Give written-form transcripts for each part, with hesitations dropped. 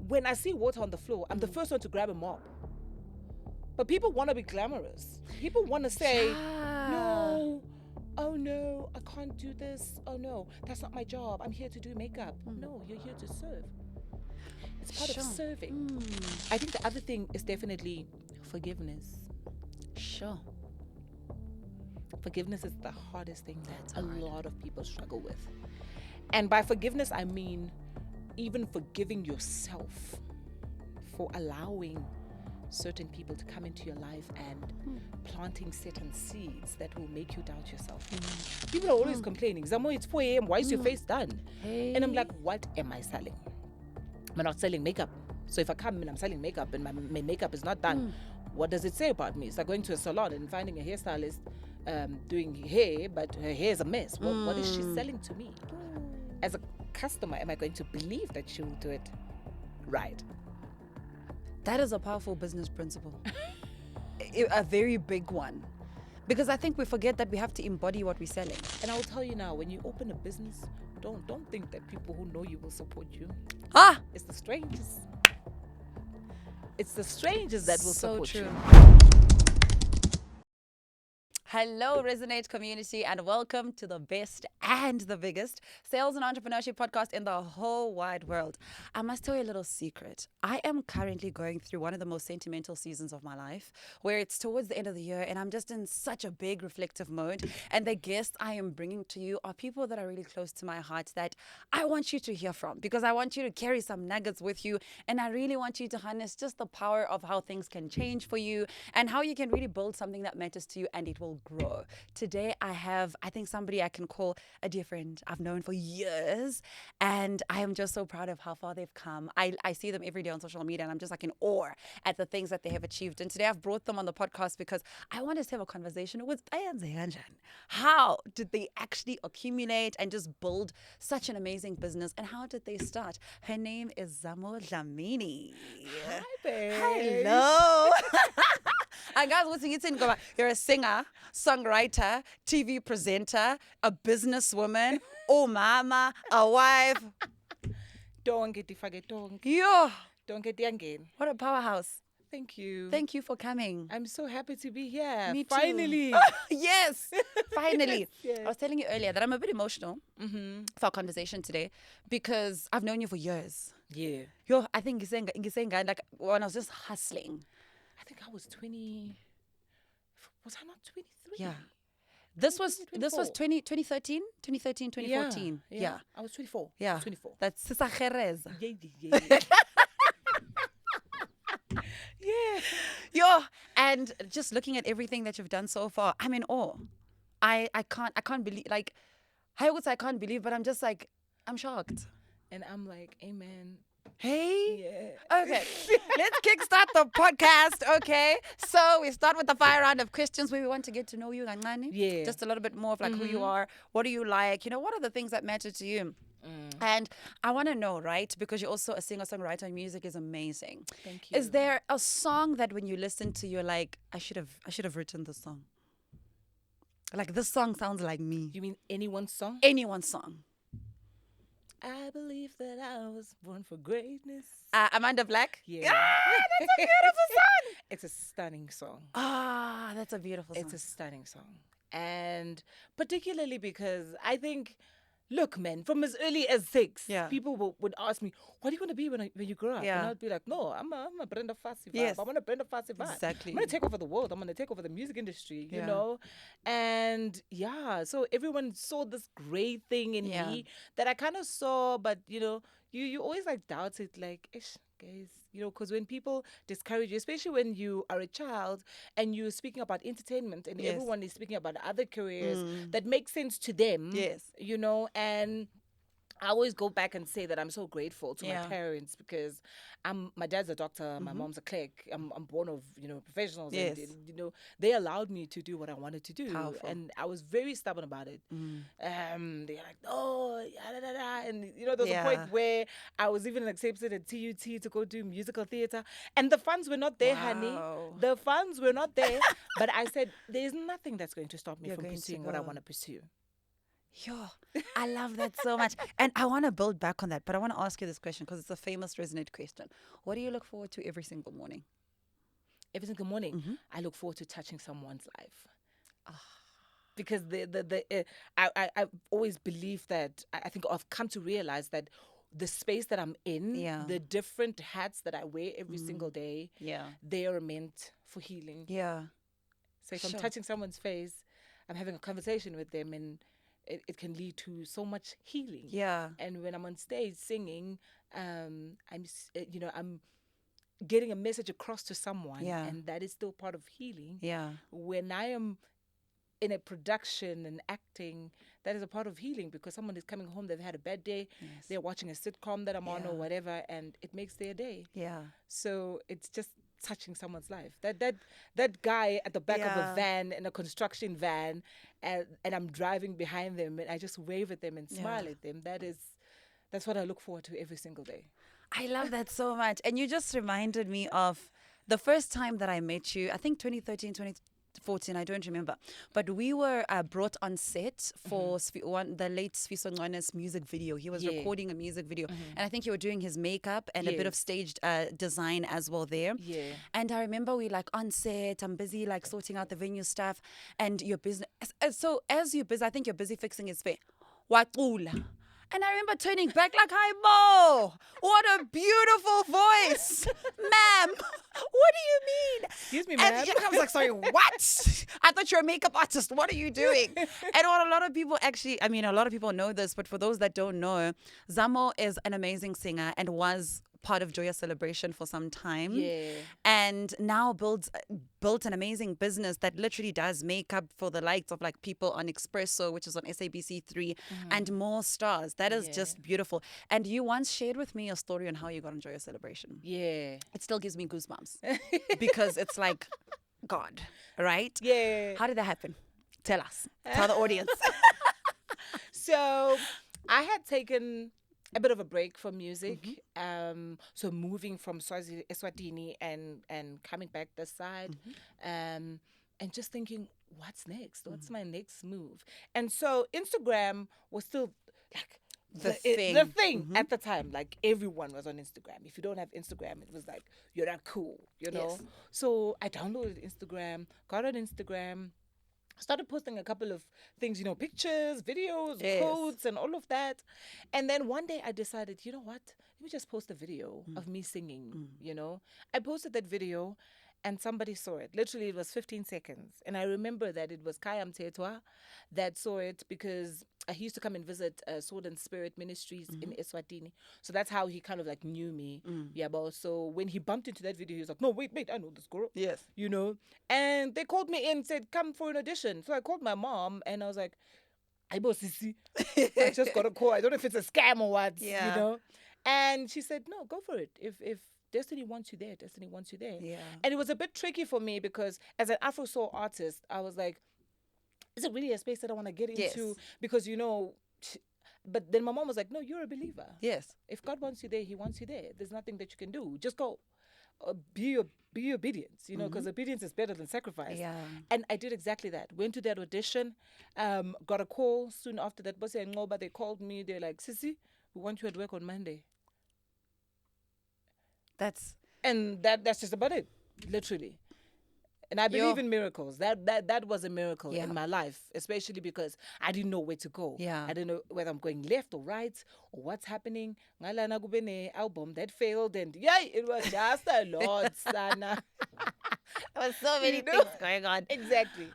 when I see water on the floor, I'm the first one to grab a mop. But people want to be glamorous. People want to say, no, oh no, I can't do this. Oh no, that's not my job. I'm here to do makeup. No, you're here to serve. It's part of serving. I think the other thing is definitely forgiveness. Sure. Forgiveness is the hardest thing that a lot of people struggle with. And by forgiveness, I mean even forgiving yourself for allowing certain people to come into your life and planting certain seeds that will make you doubt yourself. People are always complaining, Zamo, it's 4 a.m. Why is your face done? And I'm like, what am I selling? I'm not selling makeup. So if I come and I'm selling makeup and my makeup is not done, what does it say about me? It's like going to a salon and finding a hairstylist doing hair, but her hair is a mess. What is she selling to me? As a customer, am I going to believe that she will do it right? That is a powerful business principle. A very big one. Because I think we forget that we have to embody what we're selling. And I will tell you now, when you open a business, don't think that people who know you will support you. It's the strangers. It's the strangers that will support you. Hello, Resonate community, and welcome to the best and the biggest sales and entrepreneurship podcast in the whole wide world. I must tell you a little secret. I am currently going through one of the most sentimental seasons of my life, where it's towards the end of the year and I'm just in such a big reflective mode. And the guests I am bringing to you are people that are really close to my heart that I want you to hear from, because I want you to carry some nuggets with you. And I really want you to harness just the power of how things can change for you and how you can really build something that matters to you and it will grow. Today I have, I think, somebody I can call a dear friend I've known for years, and I am just so proud of how far they've come. I see them every day on social media and I'm just like in awe at the things that they have achieved. And today I've brought them on the podcast because I want us to have a conversation with how did they actually accumulate and just build such an amazing business, and how did they start? Her name is Zamo Dlamini. Hi, babe. Hello. And guys, you're a singer, songwriter, TV presenter, a businesswoman, mama, a wife. Don't get the forget, don't get the again. What a powerhouse. Thank you. Thank you for coming. I'm so happy to be here. Me too. Finally. Yes, finally. Yes. I was telling you earlier that I'm a bit emotional for our conversation today because I've known you for years. Yeah. I think you're saying, like when I was just hustling. I think I was 20. Was I not 23? Yeah. This was 2013, 2014. Yeah. I was 24. Yeah. 24. That's Sisacherez. Yeah. Yeah. Yo, and just looking at everything that you've done so far, I'm in awe. I can't believe, like, I would say I can't believe, but I'm just like, I'm shocked. And I'm like, amen. Hey. Yeah. Okay. Let's kickstart the podcast. Okay. So we start with the fire round of questions where we want to get to know you, Ngani. Yeah. Just a little bit more of like who you are. What do you like? What are the things that matter to you? And I want to know, right? Because you're also a singer-songwriter and music is amazing. Thank you. Is there a song that when you listen to, you're like, I should have written this song? Like, this song sounds like me. You mean anyone's song? Anyone's song. I believe that I was born for greatness. Amanda Black? Yeah. That's a beautiful song. It's a stunning song. That's a beautiful song. It's a stunning song. And particularly because I think, look, man, from as early as 6, people would ask me, what do you want to be when you grow up? Yeah. And I'd be like, no, I'm a Brenda Fassie vibe. Yes. I want a Brenda Fassie vibe. Exactly. I'm going to take over the world. I'm going to take over the music industry, you know? And so everyone saw this great thing in me that I kind of saw, but, you always like doubt it, like, ish, guys, because when people discourage you, especially when you are a child and you're speaking about entertainment and everyone is speaking about other careers that make sense to them, and I always go back and say that I'm so grateful to my parents because my dad's a doctor, my mom's a clerk. I'm born of professionals, and they allowed me to do what I wanted to do. Powerful. And I was very stubborn about it. They're like, oh, and there was a point where I was even accepted at TUT to go do musical theater, and the funds were not there, honey. The funds were not there, but I said, there's nothing that's going to stop me from pursuing what I want to pursue. Yo, I love that so much. And I want to build back on that, but I want to ask you this question because it's a famous Resonate question. What do you look forward to every single morning? Every single morning, Mm-hmm. I look forward to touching someone's life. Because I've always believed that I think I've come to realize that the space that I'm in, Yeah. the different hats that I wear every single day, Yeah. they are meant for healing. Yeah. So if I'm Sure. touching someone's face, I'm having a conversation with them, and it can lead to so much healing. Yeah. And when I'm on stage singing, I'm getting a message across to someone, Yeah. and that is still part of healing. Yeah. When I am in a production and acting, that is a part of healing, because someone is coming home, they've had a bad day, Yes. they're watching a sitcom that I'm on Yeah. or whatever, and it makes their day. Yeah. So it's just touching someone's life. That guy at the back of a Yeah. van, in a construction van, and I'm driving behind them, and I just wave at them and smile Yeah. at them. That's what I look forward to every single day. I love that so much. And you just reminded me of the first time that I met you, I think 2013, 2014, I don't remember. But we were brought on set for the late Sfiso Ngwane's music video. He was Yeah. recording a music video. And I think you were doing his makeup and a bit of Yes. staged design as well there. Yeah. And I remember we like on set, I'm busy like sorting out the venue stuff. And your business, so as you're busy, I think you're busy fixing his face. Waqula. And I remember turning back like, hi, Mo. What a beautiful voice. Ma'am, what do you mean? Excuse me, And ma'am. I was like, sorry, what? I thought you're a makeup artist. What are you doing? And what a lot of people actually, I mean, a lot of people know this, but for those that don't know, Zamo is an amazing singer and was part of Joyous Celebration for some time. Yeah. And now built an amazing business that literally does makeup for the likes of like people on Expresso, which is on SABC3, and more stars. That is Yeah. just beautiful. And you once shared with me a story on how you got on Joyous Celebration. Yeah. It still gives me goosebumps because it's like God, right? Yeah. How did that happen? Tell us. Tell the audience. So I had taken a bit of a break from music. So moving from Eswatini and coming back this side, and just thinking, what's next? What's my next move? And so Instagram was still like The the thing. thing at the time. Like everyone was on Instagram. If you don't have Instagram, it was like you're not cool, you know. Yes. So I downloaded Instagram, got on Instagram, started posting a couple of things, pictures, videos, Yes. quotes, and all of that. And then one day I decided, you know what? Let me just post a video of me singing, I posted that video and somebody saw it. Literally, it was 15 seconds. And I remember that it was Kaya Mtetwa that saw it, because he used to come and visit Sword and Spirit Ministries in Eswatini. So that's how he kind of like knew me. Yeah, but so when he bumped into that video, he was like, no, wait, I know this girl. Yes. And they called me in, said, come for an audition. So I called my mom and I was like, Aibo Sisi, I just got a call. I don't know if it's a scam or what, Yeah. And she said, no, go for it. If Destiny wants you there, Destiny wants you there. Yeah. And it was a bit tricky for me because as an Afro soul artist, I was like, is it really a space that I want to get into? Yes. Because, but then my mom was like, no, you're a believer. Yes. If God wants you there, he wants you there. There's nothing that you can do. Just go. Be obedient, because obedience is better than sacrifice. Yeah. And I did exactly that. Went to that audition, got a call soon after that. But they called me. They're like, Sissy, we want you at work on Monday. And that's just about it, literally. And I believe in miracles. That was a miracle Yeah. in my life, especially because I didn't know where to go. Yeah. I didn't know whether I'm going left or right or what's happening. Ngalana kubene album that failed, and it was just a lot, Sana. There was so many You know? things going on. Exactly.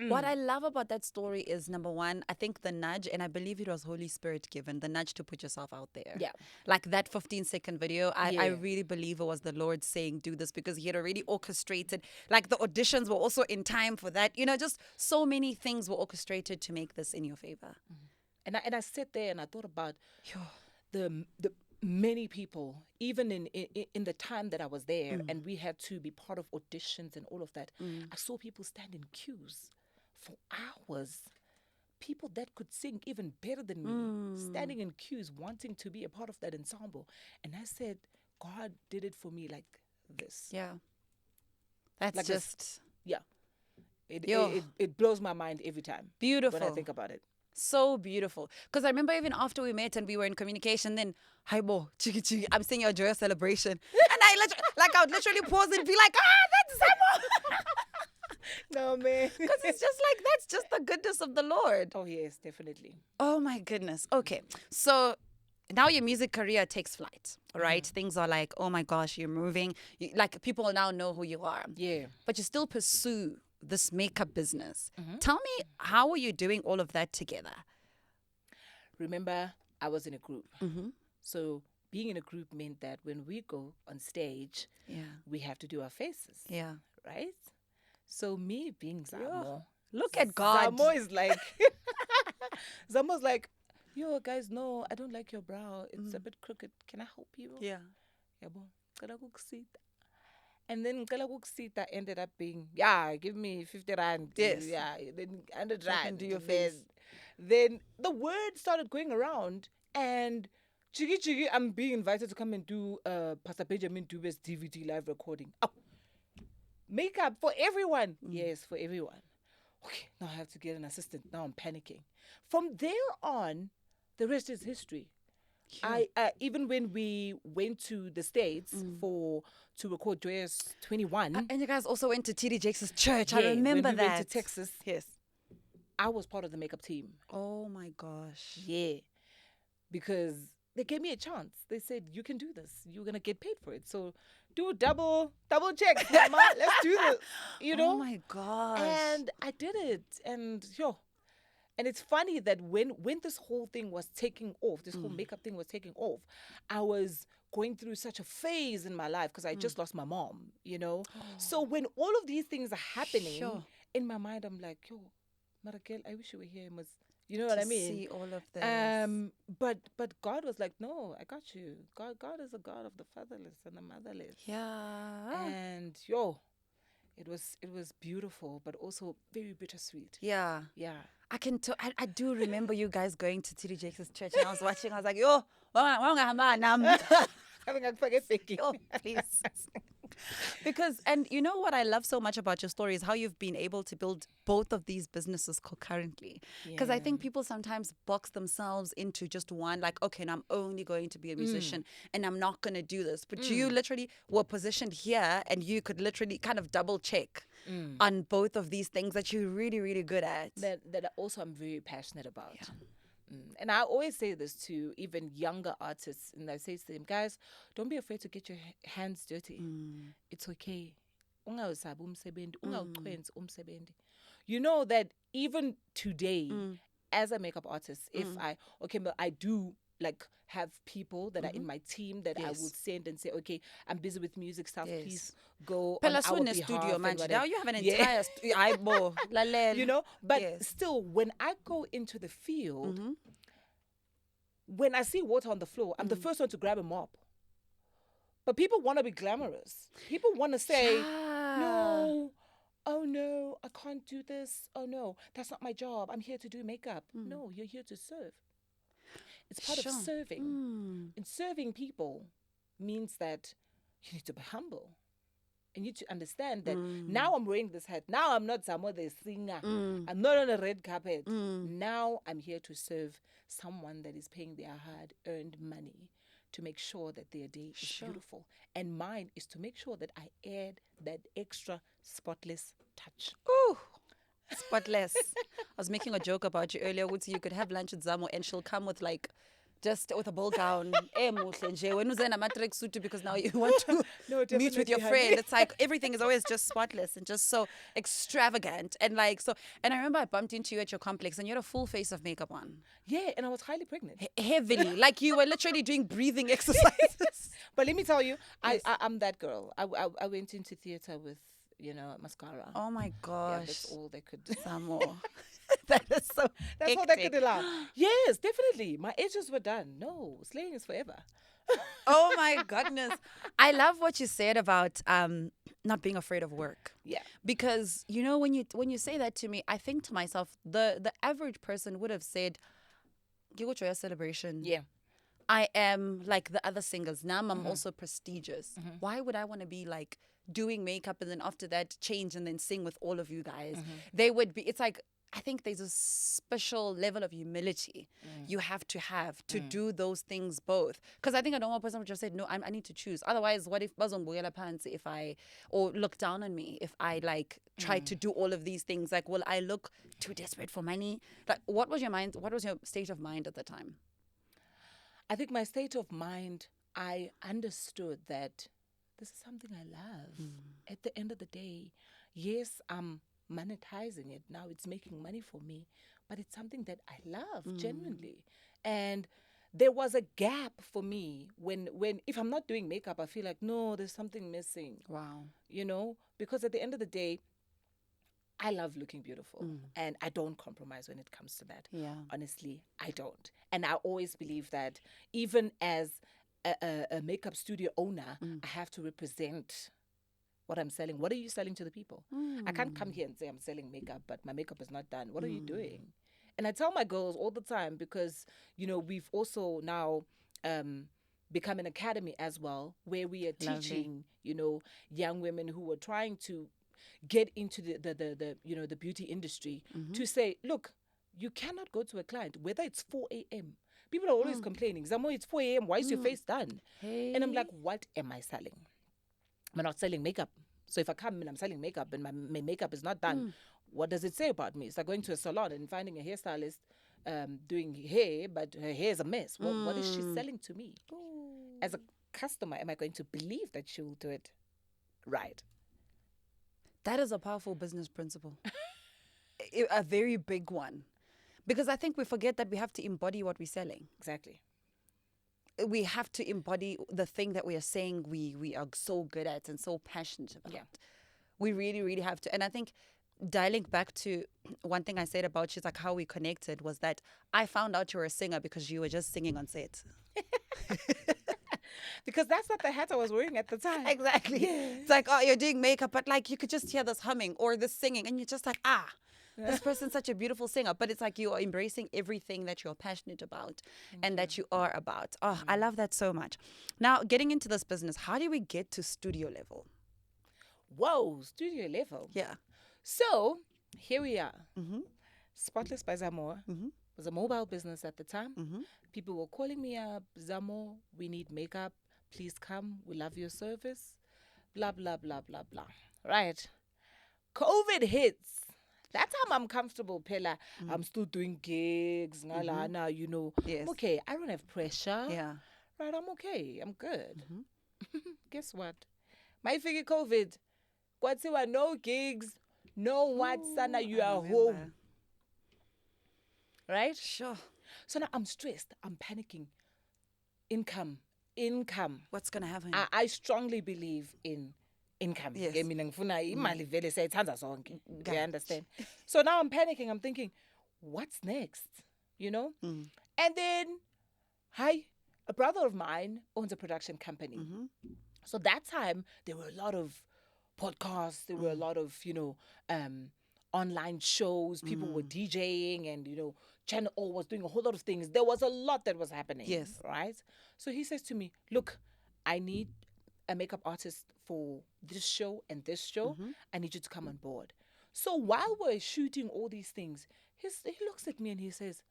What I love about that story is, number one, I think the nudge, and I believe it was Holy Spirit given, the nudge to put yourself out there. Yeah. Like that 15-second video, I Yeah. really believe it was the Lord saying, do this, because he had already orchestrated. Like the auditions were also in time for that. Just so many things were orchestrated to make this in your favor. And I sat there and I thought about the many people, even in the time that I was there, and we had to be part of auditions and all of that. I saw people stand in queues for hours. People that could sing even better than me, standing in queues, wanting to be a part of that ensemble. And I said, God did it for me like this. Yeah. That's Like this. just Yeah. It blows my mind every time beautiful. when I think about it. So beautiful. Because I remember even after we met and we were in communication, then, hi, bo, chiki chiki, I'm seeing your joyous celebration. And I would literally pause and be like, that's Zamo. No, man. Because it's just like, that's just the goodness of the Lord. Oh, yes, definitely. Oh, my goodness. Okay. So now your music career takes flight, right? Things are like, oh my gosh, you're moving. Like people now know who you are. Yeah. But you still pursue this makeup business. Tell me, how are you doing all of that together? Remember, I was in a group. So being in a group meant that when we go on stage, we have to do our faces. Yeah. Right? So me being Zamo. Look at God. Zamo is like, Zamo's like, yo, guys, no, I don't like your brow. It's a bit crooked. Can I help you? Yeah. Yabo, ngicela ukukusita. And then ngicela ukukusita ended up being, yeah, give me 50 rand. Yes. Yeah, then 100 So I can rand. do your Then- face. Then the word started going around and Chigi Chigi, I'm being invited to come and do Pastor Benjamin Dube's DVD live recording. Oh, makeup for everyone. Yes, for everyone. Okay, now I have to get an assistant. Now I'm panicking. From there on, the rest is history. I even when we went to the States to record Joyous 21. And you guys also went to TD Jakes' church. I Yeah, remember when we that. went to Texas. Yes. I was part of the makeup team. Oh my gosh. Yeah. Because they gave me a chance. They said, you can do this. You're going to get paid for it. So do double check. Mama. Let's do this. You know? Oh my gosh. And I did it. And and it's funny that when this whole thing was taking off, this whole makeup thing was taking off, I was going through such a phase in my life because I just lost my mom, you know? So when all of these things are happening, in my mind, I'm like, yo, Miracle, I wish you were here. You know what I mean? See all of this. But God was like, no, I got you. God is a God of the fatherless and the motherless. Yeah. And it was beautiful, but also very bittersweet. Yeah. Yeah. I do remember you guys going to TD Jakes' church and I was watching. I was like, yo, wanga oh, please. Because, and you know what I love so much about your story is how you've been able to build both of these businesses concurrently. Because I think people sometimes box themselves into just one, like, okay, now I'm only going to be a musician and I'm not going to do this. But you literally were positioned here and you could literally kind of double check on both of these things that you're really, really good at. That also I'm very passionate about. Yeah. And I always say this to even younger artists, and I say to them, guys, don't be afraid to get your hands dirty. It's okay. You know that even today, as a makeup artist, if I do like have people that are in my team that I would send and say, okay, I'm busy with music stuff, please go on our behalf. Studio, man. And Now you have an entire you know, but still, when I go into the field, when I see water on the floor, I'm the first one to grab a mop. But people want to be glamorous. People want to say, no, oh no, I can't do this. Oh no, that's not my job. I'm here to do makeup. No, you're here to serve. It's part of serving. And serving people means that you need to be humble. And you need to understand that now I'm wearing this hat. Now I'm not Zamo the singer. I'm not on a red carpet. Now I'm here to serve someone that is paying their hard-earned money to make sure that their day is beautiful. And mine is to make sure that I add that extra spotless touch. Ooh. Spotless. I was making a joke about you earlier. Would you could have lunch with Zamo and she'll come with like just with a ball gown. When was in a matrix suit because now you want to meet with your friend. It's like everything is always just spotless and just so extravagant. And like so and I remember I bumped into you at your complex and you had a full face of makeup on. Yeah, and I was highly pregnant. Heavily. Like you were literally doing breathing exercises. But let me tell you, I'm that girl. I went into theater with mascara. Oh my gosh. Yeah, that's all they could do. Some that is so That's hectic. all they could allow. Yes, definitely. My edges were done. No, slaying is forever. Oh my goodness. I love what you said about not being afraid of work. Yeah. Because when you say that to me, I think to myself, the average person would have said, "You go to your celebration." Yeah. I am like the other singers. Now I'm also prestigious. Why would I want to be like doing makeup and then after that change and then sing with all of you guys? They would be, it's like, I think there's a special level of humility you have to do those things both. Because I think a normal person would just say, no, I need to choose. Otherwise, what if bazongibukela phansi if I, or look down on me if I like try to do all of these things? Like, will I look too desperate for money? Like, what was your state of mind at the time? I think my state of mind, I understood that this is something I love. At the end of the day, yes, I'm monetizing it. Now it's making money for me, but it's something that I love genuinely. And there was a gap for me when if I'm not doing makeup, I feel like, no, there's something missing. Wow. You know, because at the end of the day, I love looking beautiful and I don't compromise when it comes to that. Yeah. Honestly, I don't. And I always believe that even as a makeup studio owner, I have to represent what I'm selling. What are you selling to the people? I can't come here and say I'm selling makeup, but my makeup is not done. What are you doing? And I tell my girls all the time because, you know, we've also now become an academy as well where we are teaching, you know, young women who are trying to get into the you know, the beauty industry to say, look, you cannot go to a client, whether it's 4 a.m. People are always complaining, Zamo, it's 4 a.m. Why is your face done? Hey. And I'm like, what am I selling? I'm not selling makeup. So if I come and I'm selling makeup and my makeup is not done, what does it say about me? It's like going to a salon and finding a hairstylist doing hair, but her hair is a mess. What is she selling to me? As a customer, am I going to believe that she will do it right? That is a powerful business principle. A very big one. Because I think we forget that we have to embody what we're selling. Exactly. We have to embody the thing that we are saying we are so good at and so passionate about. Yeah. We really, really have to. And I think dialing back to one thing I said about she's like how we connected was that I found out you were a singer because you were just singing on set. Because that's not the hat I was wearing at the time. Exactly. Yeah. It's like, oh, you're doing makeup, but like you could just hear this humming or this singing and you're just like, this person's such a beautiful singer. But it's like you are embracing everything that you're passionate about and that you are about. Oh, I love that so much. Now, getting into this business, how do we get to studio level? Whoa, studio level. Yeah. So here we are. Spotless by Zamo was a mobile business at the time. People were calling me up, Zamo, we need makeup. Please come. We love your service. Blah, blah, blah, blah, blah. Right. COVID hits. That time I'm comfortable, Pella. I'm still doing gigs. Now, you know. Yes. I'm okay. I don't have pressure. Yeah. Right, I'm okay. I'm good. Guess what? My figure COVID. Kwathiwa, no gigs. No what, Sana, you are home. Right? Sure. So now I'm stressed. I'm panicking. Income. What's going to happen? I strongly believe in income. Yes. You understand? So now I'm panicking. I'm thinking, what's next? You know? And then, a brother of mine owns a production company. So that time, there were a lot of podcasts. There were a lot of, you know, online shows. People were DJing and, you know, Channel O was doing a whole lot of things. There was a lot that was happening. Yes. Right? So he says to me, look, I need a makeup artist for this show and this show. I need you to come on board. So while we're shooting all these things, he looks at me and he says,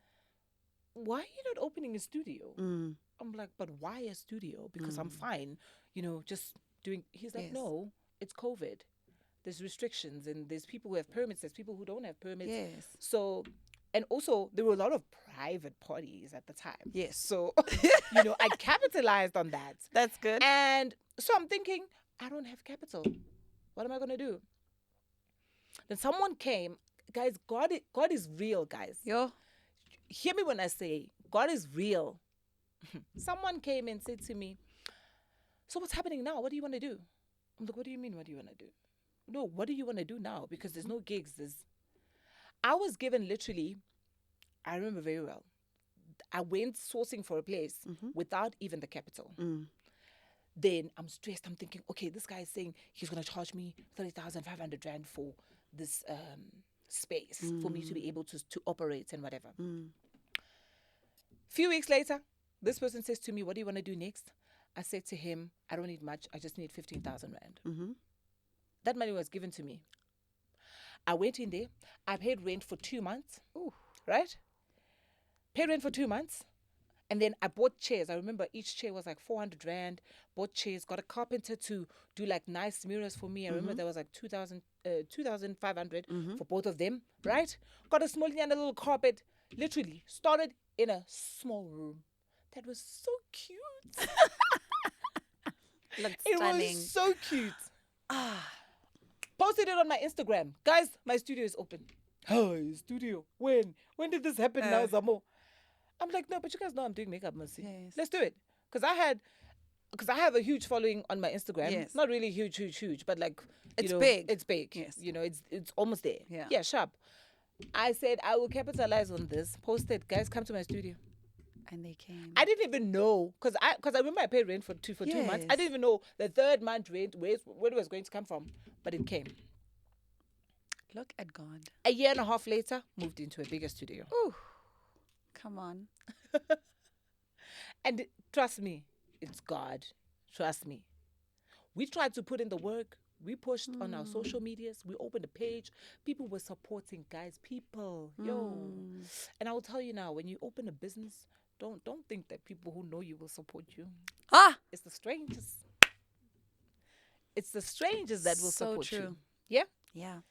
why are you not opening a studio? I'm like, but why a studio? Because I'm fine, you know, just doing. He's like, no, it's COVID. There's restrictions and there's people who have permits. There's people who don't have permits. Yes. So, and also there were a lot of private parties at the time. Yes. So, you know, I capitalized on that. That's good. And so I'm thinking, I don't have capital. What am I going to do? Then someone came. Guys, God is real, guys. Yo. Hear me when I say God is real. Someone came and said to me, so what's happening now? What do you want to do? I'm like, what do you mean, what do you want to do? No, what do you want to do now? Because there's no gigs. I was given literally, I remember very well, I went sourcing for a place without even the capital. Then I'm stressed. I'm thinking, okay, this guy is saying he's going to charge me 30,500 rand for this space for me to be able to operate and whatever. Few weeks later, this person says to me, what do you want to do next? I said to him, I don't need much. I just need 15,000 rand. That money was given to me. I went in there. I paid rent for 2 months. Ooh. Right? Paid rent for 2 months. And then I bought chairs. I remember each chair was like 400 Rand. Bought chairs. Got a carpenter to do like nice mirrors for me. I remember there was like 2,500 for both of them. Right? Got a small little carpet. Literally started in a small room. That was so cute. Looked It stunning. was so cute. Posted it on my Instagram. Guys, my studio is open. Oh, studio. When? When did this happen now, Zamo? I'm like, no, but you guys know I'm doing makeup, Mercy. Yes. Let's do it. Because I have a huge following on my Instagram. Yes. Not really huge, but like, It's big. It's big. Yes. It's almost there. Yeah. Sharp. I said, I will capitalize on this. Posted, guys, come to my studio. And they came. I didn't even know, because I remember I paid rent for 2 months. I Yes. didn't even know the third month rent, where it was going to come from. But it came. Look at God. A year and a half later, moved into a bigger studio. Ooh. Come on. And trust me, it's God. Trust me. We tried to put in the work. We pushed on our social medias. We opened a page. People were supporting, guys. People. Yo. And I will tell you now, when you open a business, don't think that people who know you will support you. Ah! It's the strangers. It's the strangers that will So support true. you. Yeah? Yeah.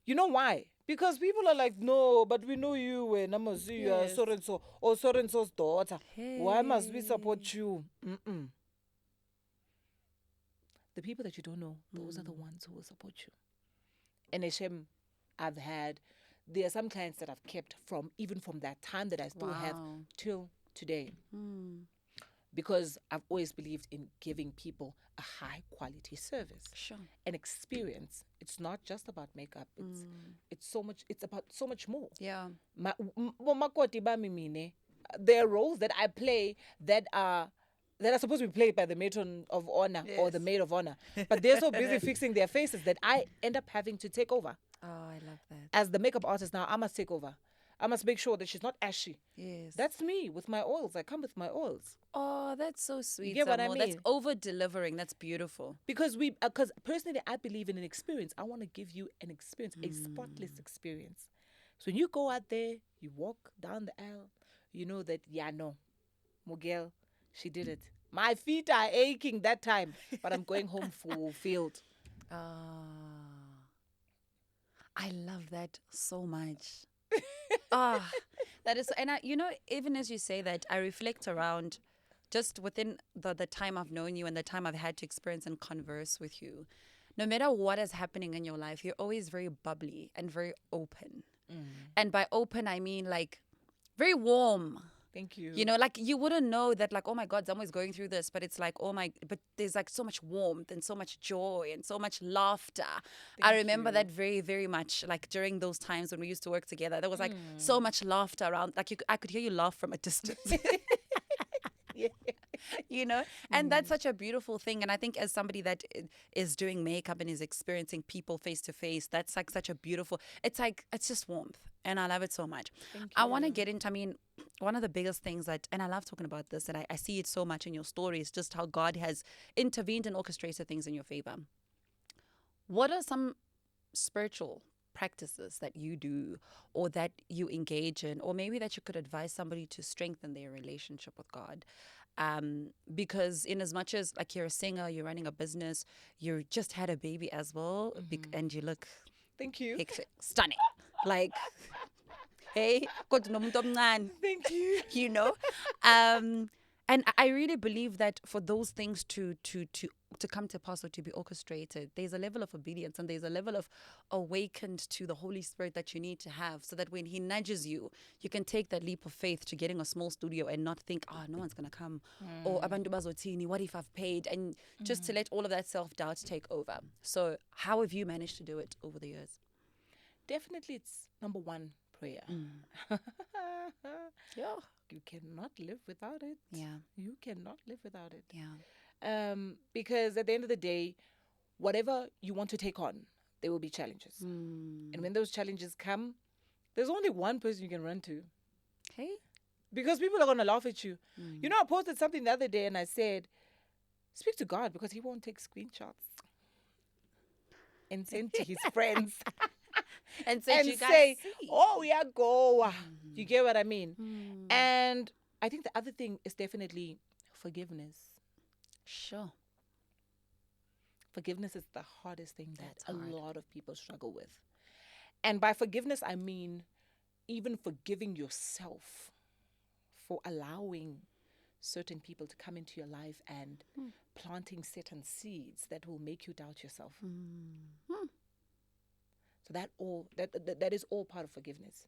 You know why? Because people are like, no, but we know you and I must see you are Yes. so and so or so and so's daughter. Why must we support you? Mm-mm. The people that you don't know, those are the ones who will support you. And Hashem, there are some clients that I've kept even from that time that I still have Wow. till today. Because I've always believed in giving people a high quality service. Sure. An experience. It's not just about makeup. It's so much. It's about so much more. Yeah. There are roles that I play that are supposed to be played by the matron of honor or the maid of honor, but they're so busy fixing their faces that I end up having to take over. Oh, I love that. As the makeup artist now, I must take over. I must make sure that she's not ashy. Yes. That's me with my oils. I come with my oils. Oh, that's so sweet. get what I Zamo. That's mean? over delivering. That's beautiful. Because personally, I believe in an experience. I want to give you an experience, a spotless experience. So when you go out there, you walk down the aisle, you know that, Mugel, she did it. My feet are aching that time, but I'm going home fulfilled. I love that so much. That is, and even as you say that, I reflect around just within the time I've known you and the time I've had to experience and converse with you. No matter what is happening in your life, you're always very bubbly and very open. And by open, I mean like very warm. Thank you. Like you wouldn't know that, like, oh my God, someone's going through this, but it's like, but there's like so much warmth and so much joy and so much laughter. I remember that very, very much, like during those times when we used to work together. There was like so much laughter around, like I could hear you laugh from a distance. And that's such a beautiful thing. And I think as somebody that is doing makeup and is experiencing people face to face, that's like such a beautiful, it's just warmth. And I love it so much. I want to get into, one of the biggest things and I love talking about this, and I see it so much in your stories, just how God has intervened and orchestrated things in your favor. What are some spiritual practices that you do or that you engage in, or maybe that you could advise somebody to strengthen their relationship with God? Because in as much as like you're a singer, you're running a business, you just had a baby as well, and you look Thank you. stunning. Like, hey, Thank you. And I really believe that for those things to come to pass or to be orchestrated, there's a level of obedience and there's a level of awakened to the Holy Spirit that you need to have, so that when He nudges you, you can take that leap of faith to getting a small studio and not think, no one's going to come, or abantu bazotini, what if I've paid? And just to let all of that self-doubt take over. So how have you managed to do it over the years? Definitely, it's number one, prayer. Yeah. You cannot live without it. Yeah. You cannot live without it. Yeah. Because at the end of the day, whatever you want to take on, there will be challenges. And when those challenges come, there's only one person you can run to. Hey. Because people are going to laugh at you. I posted something the other day and I said, speak to God, because He won't take screenshots and send to His friends. And said, and you guys say, see. oh, yeah, go. You Mm. get what I mean? Mm. And I think the other thing is definitely forgiveness. Sure. Forgiveness is the hardest thing that That's a hard. lot of people struggle with. And by forgiveness, I mean even forgiving yourself for allowing certain people to come into your life and planting certain seeds that will make you doubt yourself. So that is all part of forgiveness.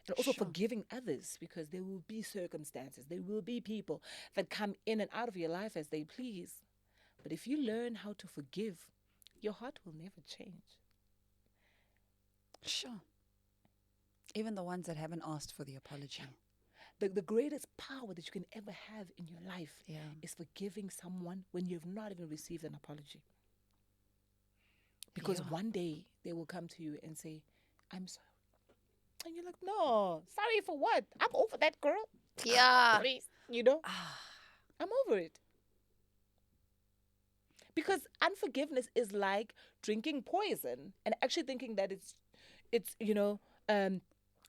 And also Sure. forgiving others, because there will be circumstances, there will be people that come in and out of your life as they please. But if you learn how to forgive, your heart will never change. Sure. Even the ones that haven't asked for the apology. The greatest power that you can ever have in your life Yeah. is forgiving someone when you've not even received an apology. Because Yeah. one day they will come to you and say, I'm sorry. And you're like, no, sorry for what? I'm over that, girl. Yeah. Please, I'm over it. Because unforgiveness is like drinking poison and actually thinking that it's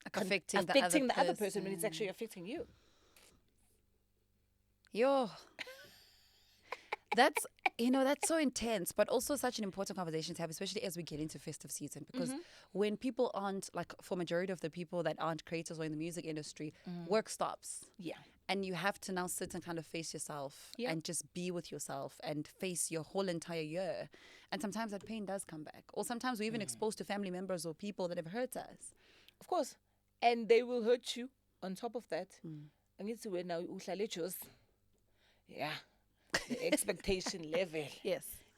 Like affecting the other person when it's actually affecting you. Yo. That's that's so intense, but also such an important conversation to have, especially as we get into festive season. Because when people aren't, like, for majority of the people that aren't creators or in the music industry, work stops. Yeah. And you have to now sit and kind of face yourself and just be with yourself and face your whole entire year. And sometimes that pain does come back. Or sometimes we're even exposed to family members or people that have hurt us. Of course. And they will hurt you on top of that. And it's when now yeah. The expectation level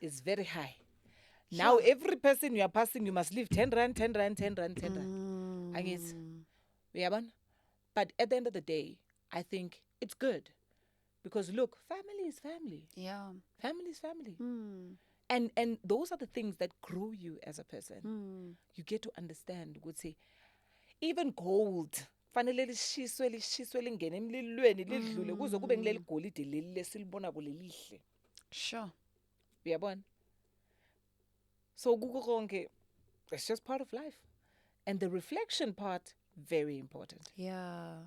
is very high. Now every person you are passing, you must leave 10 rand, 10 rand, 10 rand, 10 rand. I guess. But at the end of the day, I think it's good. Because look, family is family. Yeah. Family is family. And those are the things that grow you as a person. You get to understand, would say, even gold. Fanele lishiswe lingene emlilweni lidlule kuze kube ngileli golide leli lesilibona kulelihle. Sure. Uyabona? So kuko konke, it's just part of life. And the reflection part, very important. Yeah.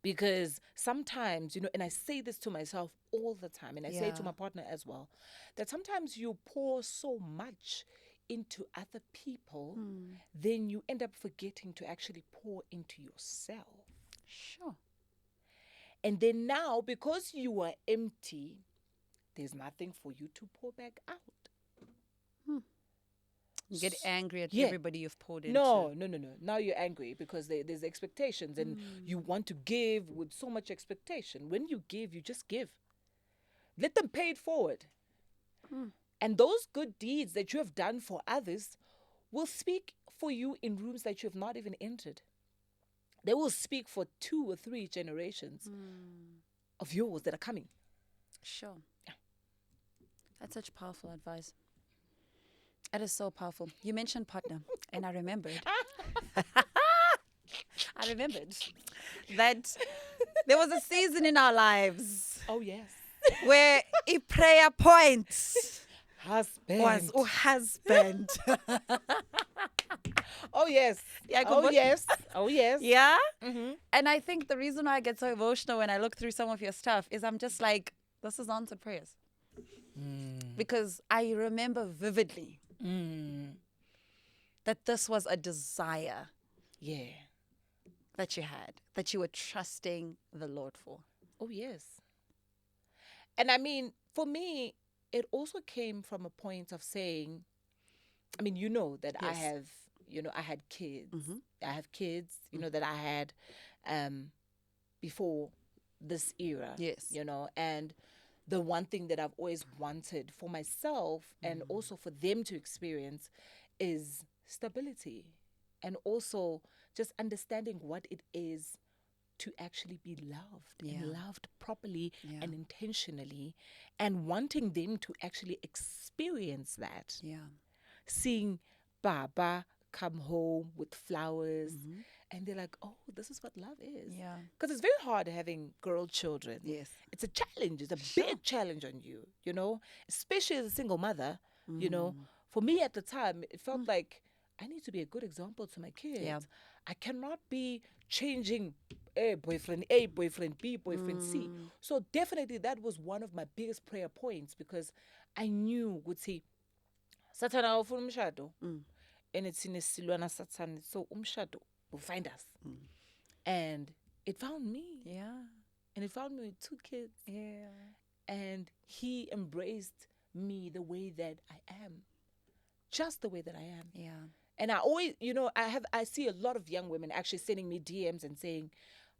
Because sometimes, and I say this to myself all the time, and I say it to my partner as well, that sometimes you pour so much into other people, then you end up forgetting to actually pour into yourself. Sure. And then now, because you are empty, there's nothing for you to pour back out. You get angry at everybody you've poured into. No. Now you're angry because there's expectations and you want to give with so much expectation. When you give, you just give. Let them pay it forward. And those good deeds that you have done for others will speak for you in rooms that you have not even entered. They will speak for 2 or 3 generations of yours that are coming. Sure. Yeah. That's such powerful advice. It is so powerful. You mentioned partner, and I remembered. I remembered that there was a season in our lives. Oh, yes. Where a prayer point Husband. was husband. Oh, yes. Yeah, oh, yes. Oh, yes. Yeah? And I think the reason why I get so emotional when I look through some of your stuff is I'm just like, this is answered prayers. Because I remember vividly that this was a desire that you had, that you were trusting the Lord for. Oh, yes. And I mean, for me, it also came from a point of saying, I mean, that I have, I had kids. I have kids, that I had before this era. Yes. And the one thing that I've always wanted for myself and also for them to experience is stability, and also just understanding what it is to actually be loved and loved properly and intentionally, and wanting them to actually experience that. Yeah. Seeing Baba come home with flowers and they're like, oh, this is what love is. Yeah. Because it's very hard having girl children. Yes. It's a challenge. It's a big challenge on you, especially as a single mother, For me at the time, it felt like I need to be a good example to my kids. Yeah. I cannot be changing A, boyfriend B, boyfriend C. So definitely that was one of my biggest prayer points, because I knew, would see, Sathana awufuna umshado. And it's in a silwana Satan. So umshado will find us. And it found me. Yeah. And it found me with 2 kids. Yeah. And he embraced me the way that I am. Just the way that I am. Yeah. And I always, I see a lot of young women actually sending me DMs and saying,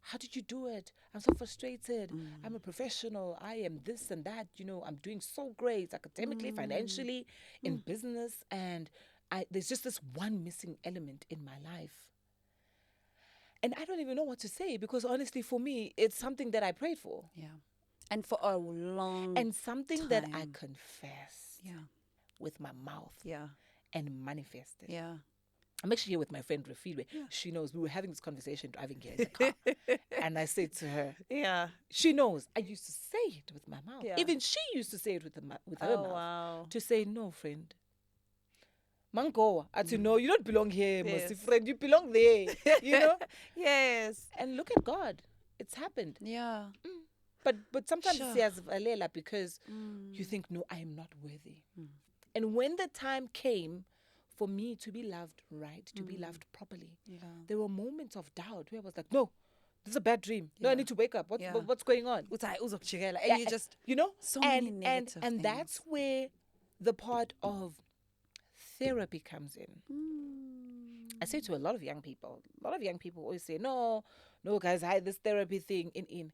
how did you do it? I'm so frustrated. I'm a professional. I am this and that. I'm doing so great academically, financially, in business. And there's just this one missing element in my life. And I don't even know what to say, because honestly, for me, it's something that I prayed for. Yeah. And for a long And something that I time. confessed Yeah. with my mouth Yeah. and manifested. Yeah. I'm actually here with my friend Rafilwe. Yeah. She knows we were having this conversation driving here in the car. And I said to her, Yeah. she knows I used to say it with my mouth. Yeah. Even she used to say it with her mouth. Wow. To say, no, friend. Mangoa. No, you don't belong here, Yes. my friend. You belong there. Yes. And look at God. It's happened. Yeah. But sometimes Sure. it's valela, because you think, no, I am not worthy. And when the time came for me to be loved right, to be loved properly, there were moments of doubt where I was like, no, this is a bad dream. No, I need to wake up. What's going on? And you just, so many negative and things. that's where the part of therapy comes in. I say to a lot of young people always say, no, guys, this therapy thing in.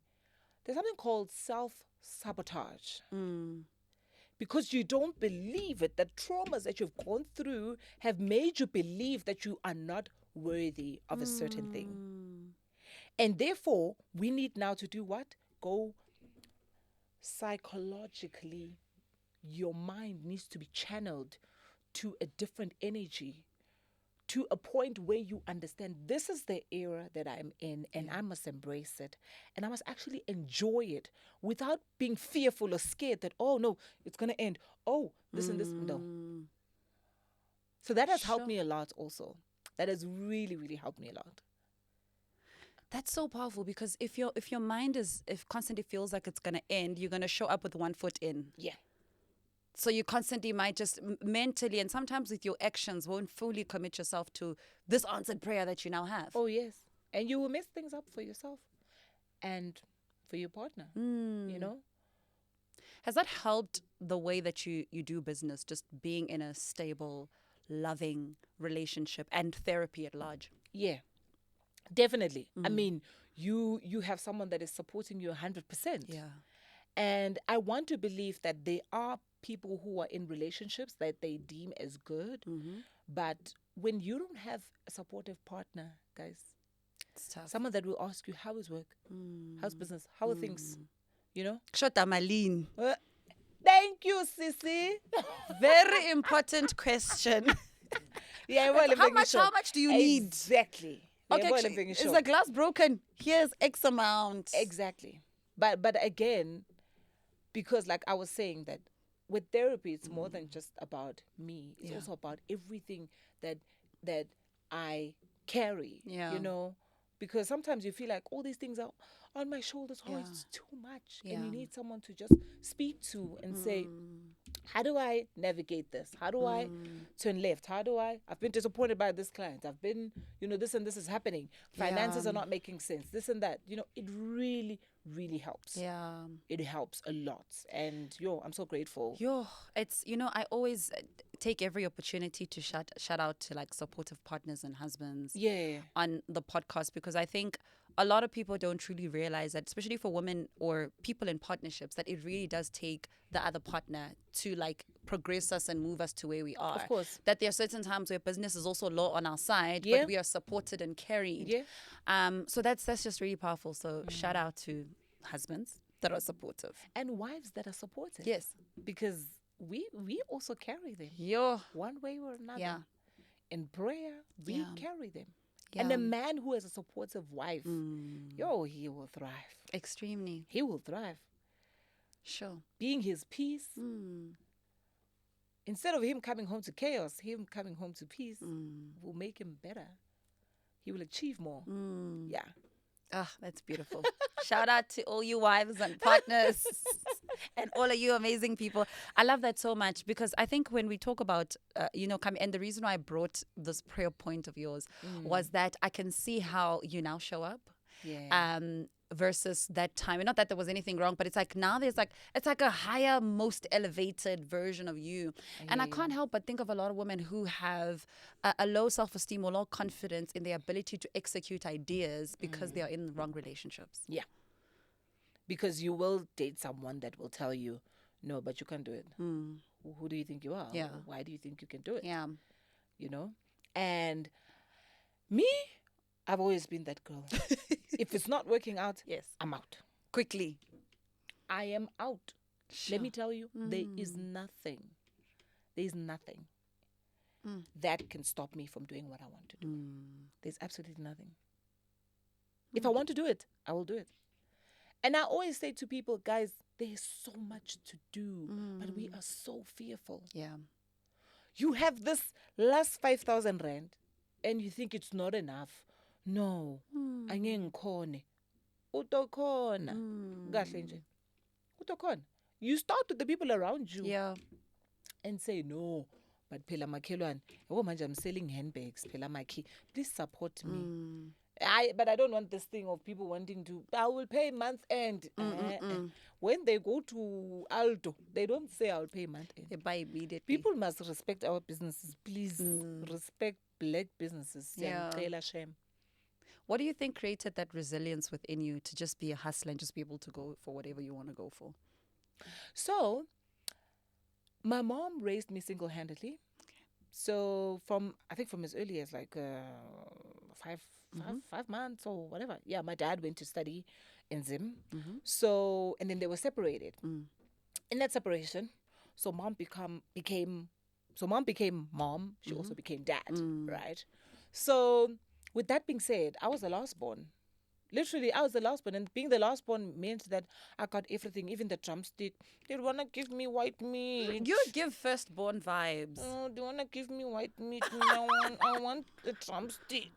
There's something called self-sabotage. Because you don't believe it, the traumas that you've gone through have made you believe that you are not worthy of a certain thing. And therefore, we need now to do what? Go psychologically. Your mind needs to be channeled to a different energy, to a point where you understand this is the era that I'm in, and I must embrace it. And I must actually enjoy it without being fearful or scared that, oh no, it's going to end. Oh, this and this. No. So that has helped me a lot also. That has really, really helped me a lot. That's so powerful, because if your mind if constantly feels like it's going to end, you're going to show up with one foot in. Yeah. So you constantly might just mentally, and sometimes with your actions, won't fully commit yourself to this answered prayer that you now have. Oh, yes. And you will mess things up for yourself and for your partner, Has that helped the way that you do business, just being in a stable, loving relationship and therapy at large? Yeah, definitely. I mean, you have someone that is supporting you 100%. Yeah. And I want to believe that there are people who are in relationships that they deem as good. But when you don't have a supportive partner, guys, It's tough. someone that will ask you, how is work? How's business? How are things? Shota Malene. Thank you, Sissy. Very important question. Yeah, well, How much do you need? Exactly. Okay, is the glass broken? Here's X amount. Exactly. But again, because like I was saying, that with therapy, it's more than just about me. It's also about everything that I carry. Yeah. Because sometimes you feel like all these things are on my shoulders. Oh, it's too much. Yeah. And you need someone to just speak to and say, how do I navigate this? How do I turn left? I've been disappointed by this client. I've been, this and this is happening. Finances are not making sense. This and that. It really, really helps. Yeah. It helps a lot. And I'm so grateful. It's, I always take every opportunity to shout out to like supportive partners and husbands on the podcast, because I think a lot of people don't truly realize that, especially for women or people in partnerships, that it really does take the other partner to like progress us and move us to where we are. Of course. That there are certain times where business is also low on our side, but we are supported and carried. Yeah. So that's just really powerful. So shout out to husbands that are supportive. And wives that are supportive. Yes. Because we also carry them. One way or another. Yeah. In prayer, we carry them. Yeah. And a man who has a supportive wife, he will thrive. Extremely. He will thrive. Sure. Being his peace, Instead of him coming home to chaos, him coming home to peace will make him better. He will achieve more. Yeah. Ah, that's beautiful. Shout out to all you wives and partners and all of you amazing people. I love that so much because I think when we talk about, coming, and the reason why I brought this prayer point of yours was that I can see how you now show up. Yeah. Versus that time. And not that there was anything wrong, but it's like now it's like a higher, most elevated version of you. And I can't help but think of a lot of women who have a low self-esteem or low confidence in their ability to execute ideas because they are in the wrong relationships. Yeah. Because you will date someone that will tell you, no, but you can't do it. Who do you think you are? Yeah. Why do you think you can do it? Yeah. You know? And me, I've always been that girl. If it's not working out, Yes. I'm out. Quickly. I am out. Sure. Let me tell you, there is nothing that can stop me from doing what I want to do. There's absolutely nothing. If I want to do it, I will do it. And I always say to people, guys, there's so much to do, but we are so fearful. Yeah. You have this last 5,000 rand and you think it's not enough. No. Angeke ngikhone. Utokhona. Kahle nje. Utokhona. You start with the people around you. Yeah. And say, no, but phela makhelwane, yabo manje I'm selling handbags, phela makhi, please support me. But I don't want this thing of people wanting to, I will pay month end. When they go to Aldo, they don't say I'll pay month end. They buy immediately. People must respect our businesses. Please respect black businesses. Yeah. Shame. What do you think created that resilience within you to just be a hustler and just be able to go for whatever you want to go for? So, my mom raised me single-handedly. So from as early as like 5 months or whatever. Yeah, my dad went to study in Zim. So, and then they were separated. In that separation, so mom became mom. She also became dad, right? So with that being said, I was the last born. Literally, I was the last born. And being the last born meant that I got everything, even the drumstick. They want to give me white meat. You give firstborn vibes. Oh, they want to give me white meat. I want the drumstick.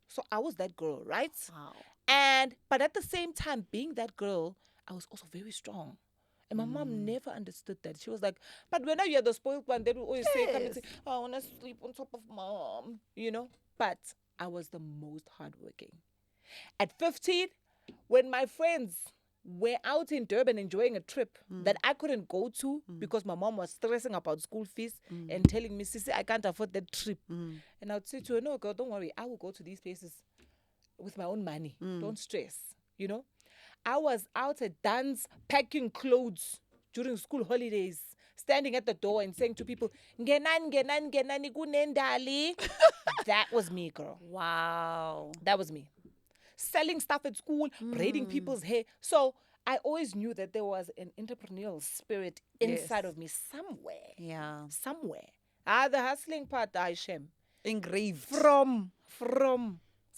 So I was that girl, right? Wow. But at the same time, being that girl, I was also very strong. And my mom never understood that. She was like, but when you're the spoiled one, they will always say, come and say, oh, I want to sleep on top of mom, But I was the most hardworking. At 15, when my friends were out in Durban enjoying a trip that I couldn't go to because my mom was stressing about school fees and telling me, Sissy, I can't afford that trip. And I would say to her, no, girl, don't worry. I will go to these places with my own money. Don't stress, I was out at dance packing clothes during school holidays, standing at the door and saying to people, ngenani kunendali. That was me, girl. Wow. That was me. Selling stuff at school, braiding people's hair. So I always knew that there was an entrepreneurial spirit inside of me somewhere. Yeah. Somewhere. The hustling part, I shame. Engraved. From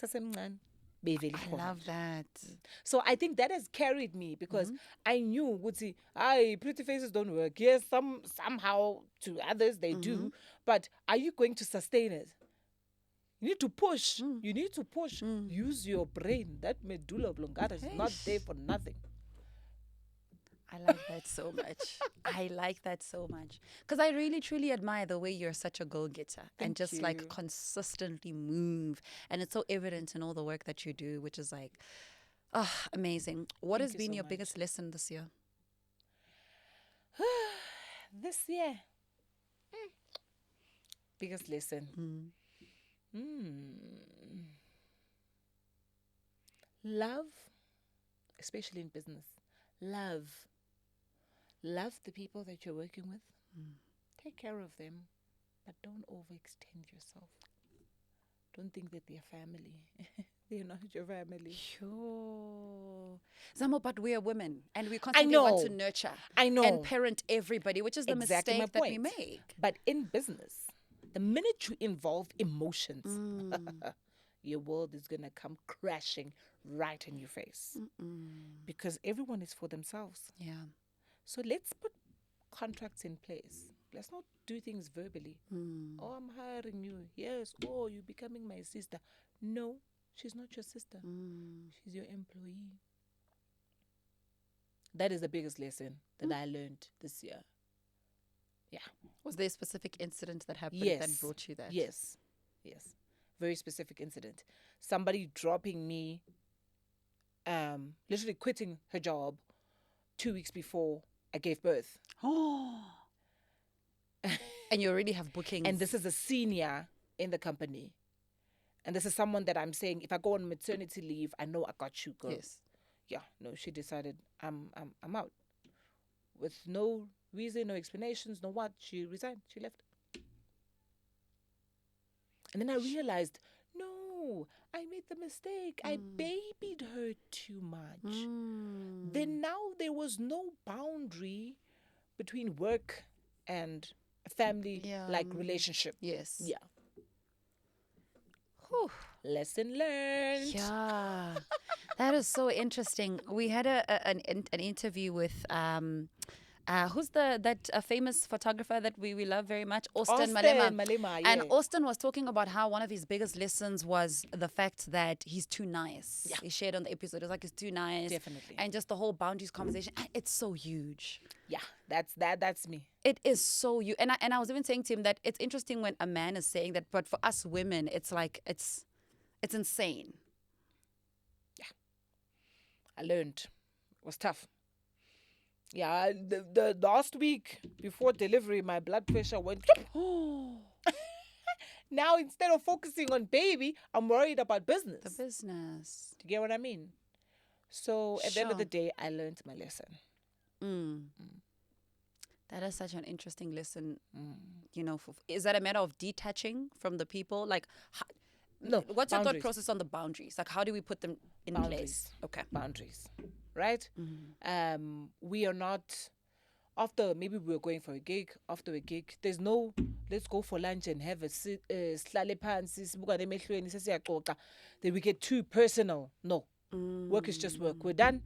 sasemncane. I love that. So I think that has carried me because I knew, pretty faces don't work. Yes, somehow to others they do. But are you going to sustain it? You need to push. You need to push. Use your brain. That medulla oblongata is not there for nothing. I like that so much. I like that so much. Because I really, truly admire the way you're such a go-getter and just like consistently move. And it's so evident in all the work that you do, which is like, amazing. What has been your biggest lesson this year? This year? Biggest lesson? Love, especially in business. Love the people that you're working with. Take care of them, but don't overextend yourself. Don't think that they're family. They're not your family. Sure. Zamo, but we are women and we constantly want to nurture and parent everybody, which is the mistake that we make. But in business, the minute you involve emotions, your world is going to come crashing right in your face. Because everyone is for themselves. Yeah. So let's put contracts in place. Let's not do things verbally. Oh, I'm hiring you. Yes. Oh, you're becoming my sister. No, she's not your sister. She's your employee. That is the biggest lesson that I learned this year. Yeah. Was there a specific incident that happened that brought you that? Yes. Very specific incident. Somebody dropping me, literally quitting her job 2 weeks before I gave birth. Oh. And you already have bookings. And this is a senior in the company. And this is someone that I'm saying, if I go on maternity leave, I know I got you, girl. Yes. Yeah, no, she decided I'm out. With no reason, no explanations, no what. She resigned. She left. And then I realized, no, I made the mistake. I babied her too much. Then now there was no boundary between work and a family like relationship. Yes. Yeah. Whew. Lesson learned. Yeah. That is so interesting. We had an interview with who's that famous photographer that we love very much, Austin Malema. And Austin was talking about how one of his biggest lessons was the fact that he's too nice. Yeah. He shared on the episode, it was like he's too nice. Definitely. And just the whole boundaries conversation, it's so huge. Yeah, that's me. It is so huge. And I was even saying to him that it's interesting when a man is saying that, but for us women, it's like it's insane. Yeah. I learned. It was tough. Yeah, the last week before delivery, my blood pressure went. Now, instead of focusing on baby, I'm worried about business. The business. Do you get what I mean? So at the end of the day, I learned my lesson. That is such an interesting lesson. You know, is that a matter of detaching from the people? Like, no. What's your thought process on the boundaries? Like, how do we put them in place? Okay. Boundaries. Right? We are not, after maybe we're going for a gig, after a gig, there's no, let's go for lunch and have a slale phansi, sibukane emehlweni sesiyaxoxa, then we get too personal. No. Work is just work. We're done.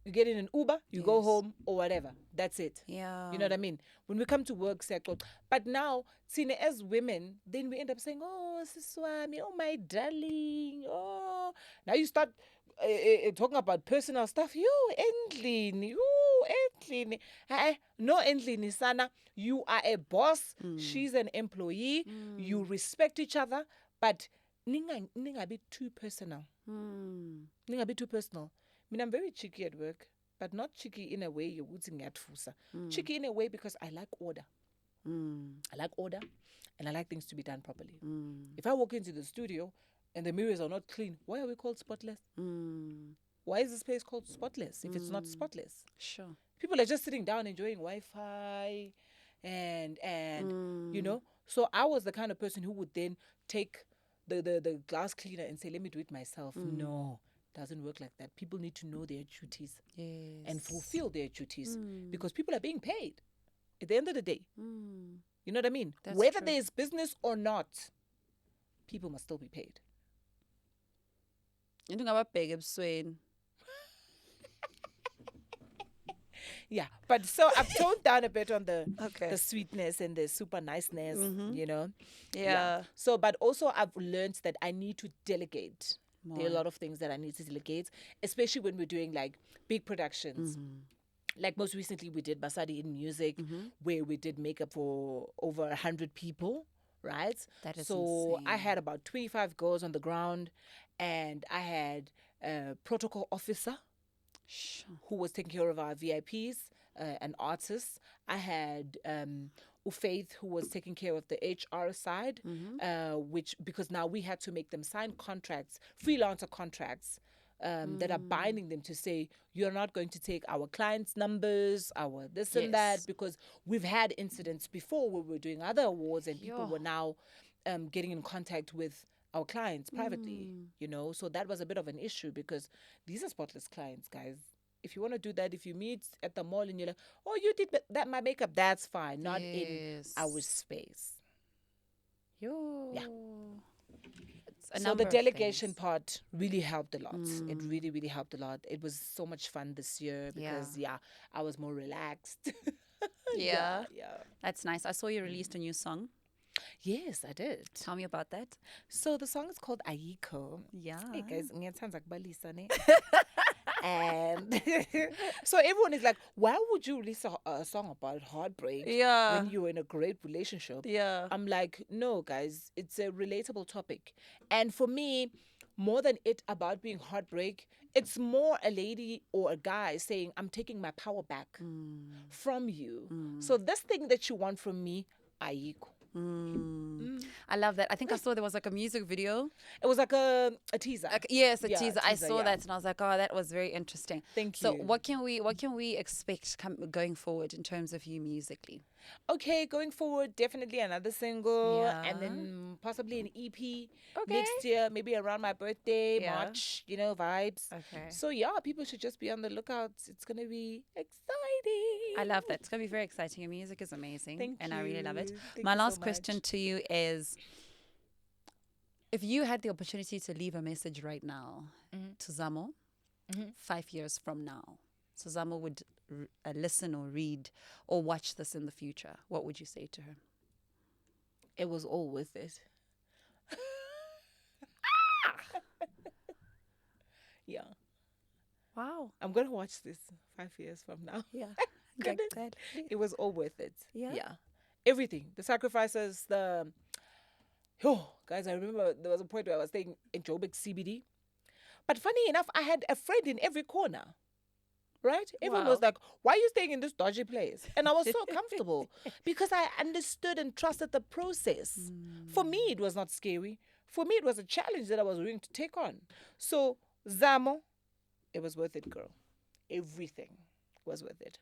You get in an Uber, you go home or whatever. That's it. Yeah. You know what I mean? When we come to work, but now, as women, then we end up saying, oh, Siswami, oh, my darling, oh. Now you start talking about personal stuff. You endlini. No endlini, sana. You are a boss. She's an employee. You respect each other, but ninga be too personal. Ninga be too personal. I mean, I'm very cheeky at work, but not cheeky in a way you're wooting at fusa. Cheeky in a way because I like order. I like order, and I like things to be done properly. If I walk into the studio and the mirrors are not clean, why are we called spotless? Why is this place called spotless if it's not spotless? Sure. People are just sitting down enjoying Wi-Fi and you know. So I was the kind of person who would then take the glass cleaner and say, let me do it myself. No. Doesn't work like that. People need to know their duties and fulfill their duties because people are being paid at the end of the day. You know what I mean? That's Whether true. there's business or not, people must still be paid. Yeah, but so I've toned down a bit on the sweetness and the super niceness, you know? Yeah. So, but also I've learned that I need to delegate. There are a lot of things that I need to delegate, especially when we're doing like big productions. Like most recently we did Basadi in Music, where we did makeup for over 100 people, right? That is so insane. I had about 25 girls on the ground, and I had a protocol officer who was taking care of our VIPs and artists. I had Ufaith, who was taking care of the HR side, which, because now we had to make them sign contracts, freelancer contracts, that are binding them to say, you're not going to take our clients' numbers, our this and that, because we've had incidents before where we were doing other awards and people were now getting in contact with our clients privately, you know. So that was a bit of an issue because these are spotless clients, guys. If you want to do that, if you meet at the mall and you're like, oh, you did that, my makeup, that's fine. Not in our space. Yeah. So the delegation part really helped a lot. It really, really helped a lot. It was so much fun this year because, I was more relaxed. Yeah. Yeah. That's nice. I saw you released a new song. Yes, I did. Tell me about that. So the song is called Ayiko. Yeah. Hey guys, ngiyathanda ukubalisa ne. And so everyone is like, why would you release a song about heartbreak Yeah. when you're in a great relationship? Yeah. I'm like, no, guys, it's a relatable topic. And for me, more than it about being heartbreak, it's more a lady or a guy saying, I'm taking my power back from you. So this thing that you want from me, Ayiko. I love that. I think I saw there was like a music video. It was like a teaser. Yes, a Yeah, teaser. I saw yeah. that and I was like, oh, that was very interesting. Thank So you. what can we expect going forward in terms of you musically? Okay, going forward, definitely another single, Yeah. and then possibly an EP Okay. next year, maybe around my birthday, Yeah. March, vibes. Okay. So yeah, people should just be on the lookout. It's gonna be exciting. I love that. It's going to be very exciting. Your music is amazing. Thank and I really love it. you. Thank My you so last question much. to you is, if you had the opportunity to leave a message right now to Zamo 5 years from now, so Zamo would listen or read or watch this in the future, what would you say to her? It was all worth it. Yeah, Wow. I'm gonna watch this 5 years from now. Yeah. Goodness. Good. It was all worth it. Yeah? Yeah. Everything. The sacrifices, guys, I remember there was a point where I was staying in Joburg CBD. But funny enough, I had a friend in every corner. Right? Everyone was Wow. like, why are you staying in this dodgy place? And I was so comfortable because I understood and trusted the process. For me, it was not scary. For me, it was a challenge that I was willing to take on. So, Zamo, it was worth it, girl. Everything was worth it.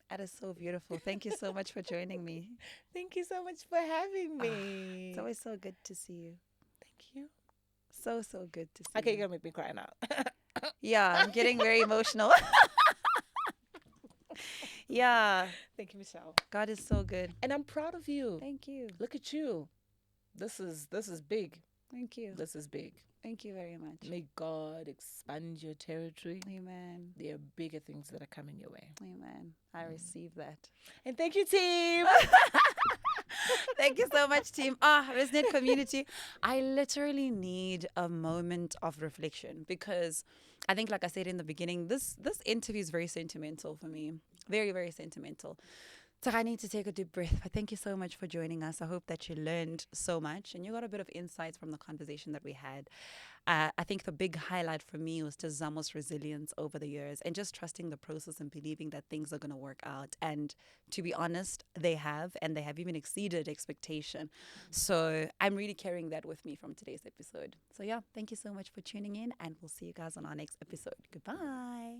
That is so beautiful. Thank you so much for joining me. Thank you so much for having me. It's always so good to see you. Thank you. So good to see Okay, you. you're gonna make me cry now. Yeah, I'm getting very emotional. Yeah, Thank you, Michelle. God is so good. And I'm proud of you. Thank you. Look at you. This is big. Thank you. This is big. Thank you very much. May God expand your territory. Amen. There are bigger things that are coming your way. Amen. I receive that. And thank you, team. Thank you so much, team. Resonate community. I literally need a moment of reflection because I think, like I said in the beginning, this interview is very sentimental for me. Very, very sentimental. So I need to take a deep breath. But thank you so much for joining us. I hope that you learned so much and you got a bit of insights from the conversation that we had. I think the big highlight for me was just Zamo's resilience over the years and just trusting the process and believing that things are going to work out. And to be honest, they have, and they have even exceeded expectation. So I'm really carrying that with me from today's episode. So yeah, thank you so much for tuning in, and we'll see you guys on our next episode. Goodbye.